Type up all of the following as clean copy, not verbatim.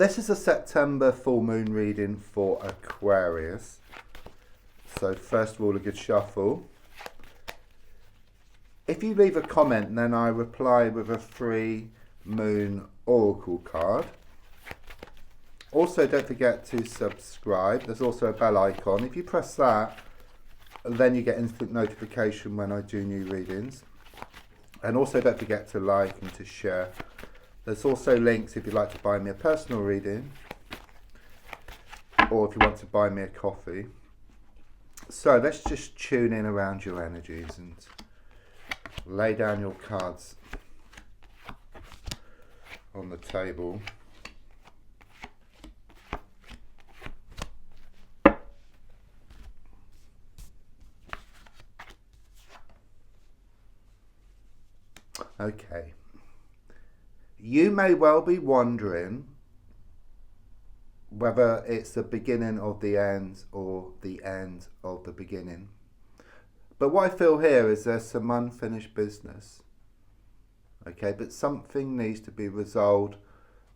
This is a September full moon reading for Aquarius. So first of all, a good shuffle. If you leave a comment, then I reply with a free moon oracle card. Also, don't forget to subscribe. There's also a bell icon. If you press that, then you get instant notification when I do new readings. And also don't forget to like and to share. There's also links if you'd like to buy me a personal reading, or if you want to buy me a coffee. So let's just tune in around your energies and lay down your cards on the table. Okay. You may well be wondering whether it's the beginning of the end or the end of the beginning. But what I feel here is there's some unfinished business. Okay, but something needs to be resolved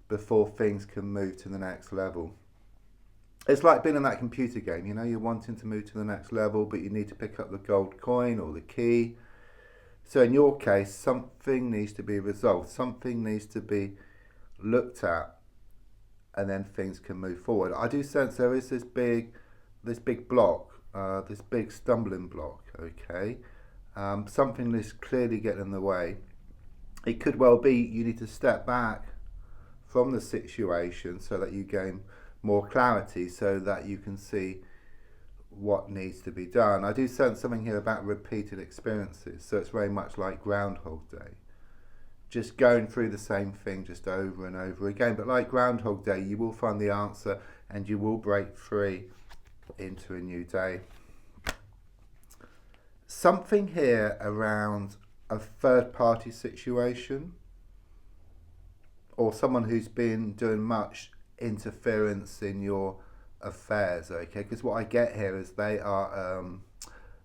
before things can move to the next level. It's like being in that computer game, you know, you're wanting to move to the next level, but you need to pick up the gold coin or the key. So in your case, something needs to be resolved. Something needs to be looked at, and then things can move forward. I do sense there is this big block, this big stumbling block. Okay, something is clearly getting in the way. It could well be you need to step back from the situation so that you gain more clarity, so that you can see what needs to be done. I do sense something here about repeated experiences, so it's very much like Groundhog Day, just going through the same thing just over and over again. But like Groundhog Day, you will find the answer and you will break free into a new day. Something here around a third party situation, or someone who's been doing much interference in your affairs, okay? Because what I get here is they are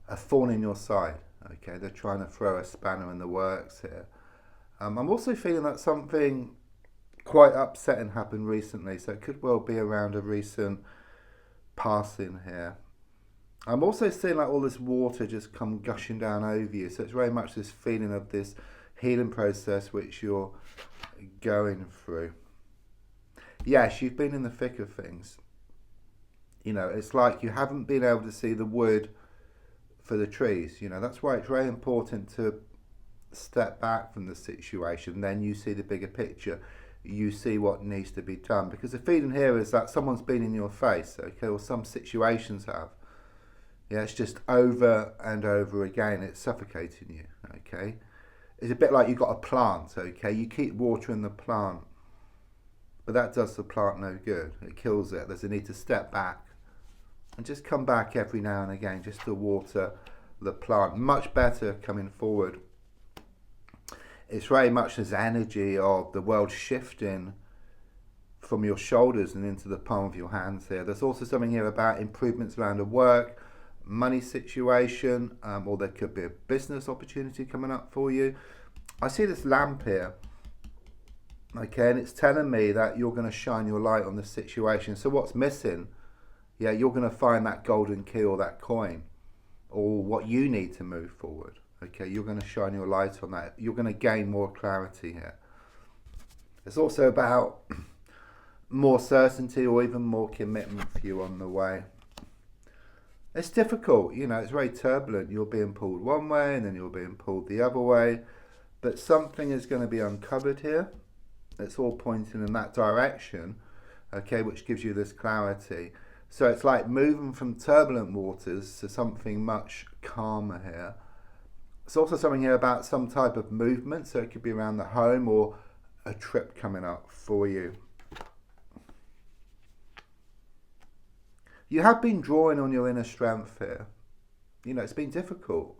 a thorn in your side, okay? They're trying to throw a spanner in the works here. I'm also feeling that something quite upsetting happened recently, so it could well be around a recent passing here. I'm also seeing like all this water just come gushing down over you, so it's very much this feeling of this healing process which you're going through. Yes, you've been in the thick of things. You know, it's like you haven't been able to see the wood for the trees. You know, that's why it's very important to step back from the situation. Then you see the bigger picture. You see what needs to be done. Because the feeling here is that someone's been in your face, okay, or some situations have. Yeah, it's just over and over again. It's suffocating you, okay. It's a bit like you've got a plant, okay. You keep watering the plant, but that does the plant no good. It kills it. There's a need to step back and just come back every now and again just to water the plant. Much better coming forward. It's very much this energy of the world shifting from your shoulders and into the palm of your hands here. There's also something here about improvements around a work, money situation, or there could be a business opportunity coming up for you. I see this lamp here. Okay, and it's telling me that you're going to shine your light on the situation. So what's missing? Yeah, you're going to find that golden key or that coin, or what you need to move forward. Okay, you're going to shine your light on that. You're going to gain more clarity here. It's also about more certainty or even more commitment for you on the way. It's difficult, you know, it's very turbulent. You're being pulled one way and then you're being pulled the other way. But something is going to be uncovered here. It's all pointing in that direction, okay, which gives you this clarity. So it's like moving from turbulent waters to something much calmer here. It's also something here about some type of movement, so it could be around the home or a trip coming up for you. You have been drawing on your inner strength here. You know, it's been difficult.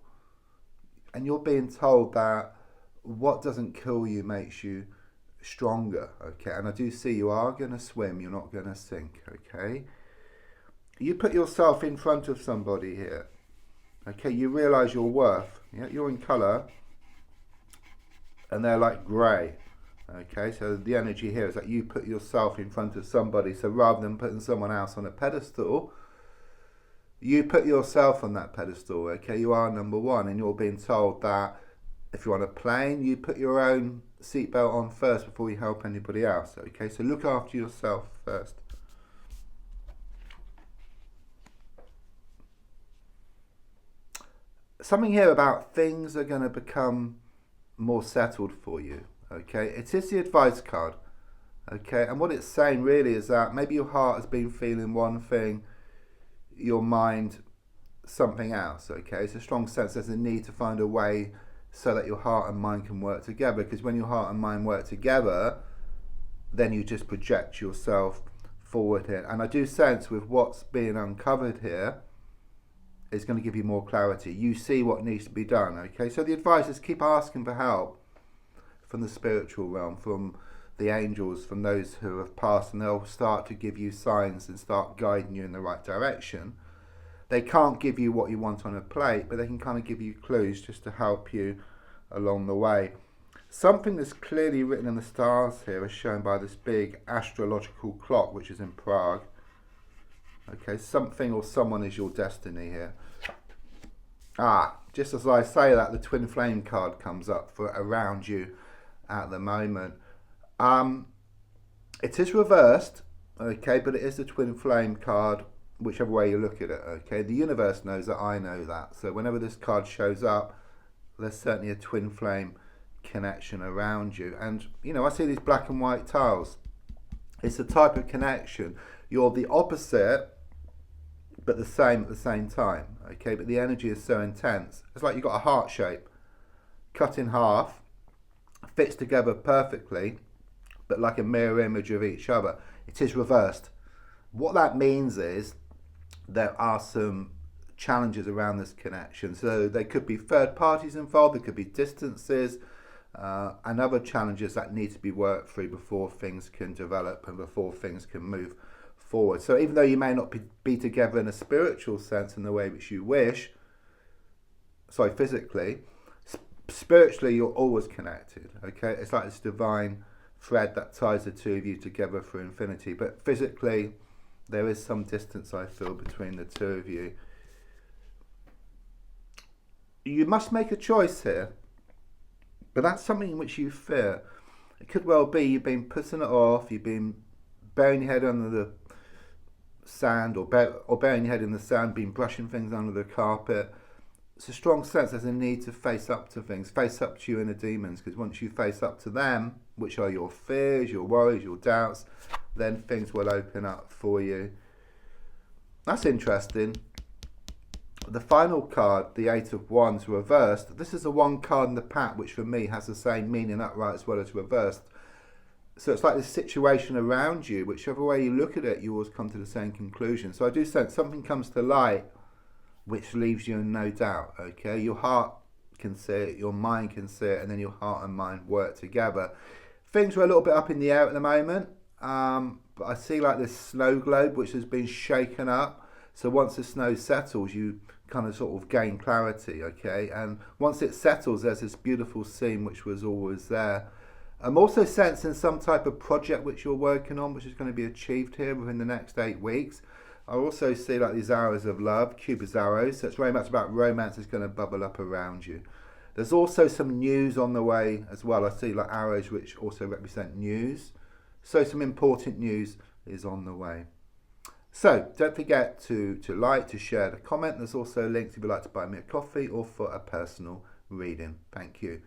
And you're being told that what doesn't kill you makes you stronger, okay? And I do see you are going to swim, you're not going to sink, okay? You put yourself in front of somebody here, okay? You realise your worth, yeah? You're in colour, and they're like grey, Okay, so the energy here is that you put yourself in front of somebody. So rather than putting someone else on a pedestal, you put yourself on that pedestal. Okay, you are number one, and you're being told that if you're on a plane, you put your own seatbelt on first before you help anybody else. Okay, so look after yourself first. Something here about things are going to become more settled for you. Okay, it is the advice card. Okay, and what it's saying really is that maybe your heart has been feeling one thing, your mind something else. Okay, it's a strong sense there's a need to find a way so that your heart and mind can work together, because when your heart and mind work together, then you just project yourself forward here. And I do sense with what's being uncovered here, it's going to give you more clarity. You see what needs to be done. Okay, so the advice is keep asking for help from the spiritual realm, from the angels, from those who have passed, and they'll start to give you signs and start guiding you in the right direction. They can't give you what you want on a plate, but they can kind of give you clues just to help you along the way. Something that's clearly written in the stars here is shown by this big astrological clock, which is in Prague. Okay, something or someone is your destiny here. Just as I say that, the twin flame card comes up for around you at the moment. It is reversed, okay, but it is the twin flame card, whichever way you look at it. Okay, the universe knows that, I know that. So whenever this card shows up, there's certainly a twin flame connection around you. And you know, I see these black and white tiles. It's a type of connection. You're the opposite but the same at the same time. Okay, but the energy is so intense. It's like you've got a heart shape cut in half, fits together perfectly, but like a mirror image of each other. It is reversed. What that means is there are some challenges around this connection. So there could be third parties involved, there could be distances, and other challenges that need to be worked through before things can develop and before things can move forward. So even though you may not be together in a spiritual sense in the way which you wish, physically, spiritually you're always connected. Okay, it's like this divine thread that ties the two of you together for infinity. But physically, there is some distance, I feel, between the two of you. You must make a choice here, but that's something which you fear. It could well be you've been putting it off, you've been burying your head under the sand, or burying your head in the sand, been brushing things under the carpet. It's a strong sense there's a need to face up to things, face up to your inner demons, because once you face up to them, which are your fears, your worries, your doubts, then things will open up for you. That's interesting. The final card, the Eight of Wands reversed, this is the one card in the pack which for me has the same meaning upright as well as reversed. So it's like this situation around you, whichever way you look at it, you always come to the same conclusion. So I do sense something comes to light which leaves you in no doubt. Okay, your heart can see it, your mind can see it, and then your heart and mind work together. Things are a little bit up in the air at the moment, but I see like this snow globe which has been shaken up. So once the snow settles, you kind of sort of gain clarity. Okay, and once it settles, there's this beautiful scene which was always there. I'm also sensing some type of project which you're working on, which is going to be achieved here within the next 8 weeks. I also see like these arrows of love, Cupid's arrows. So it's very much about romance is going to bubble up around you. There's also some news on the way as well. I see like arrows which also represent news. So some important news is on the way. So don't forget to like, to share, to comment. There's also links if you'd like to buy me a coffee or for a personal reading. Thank you.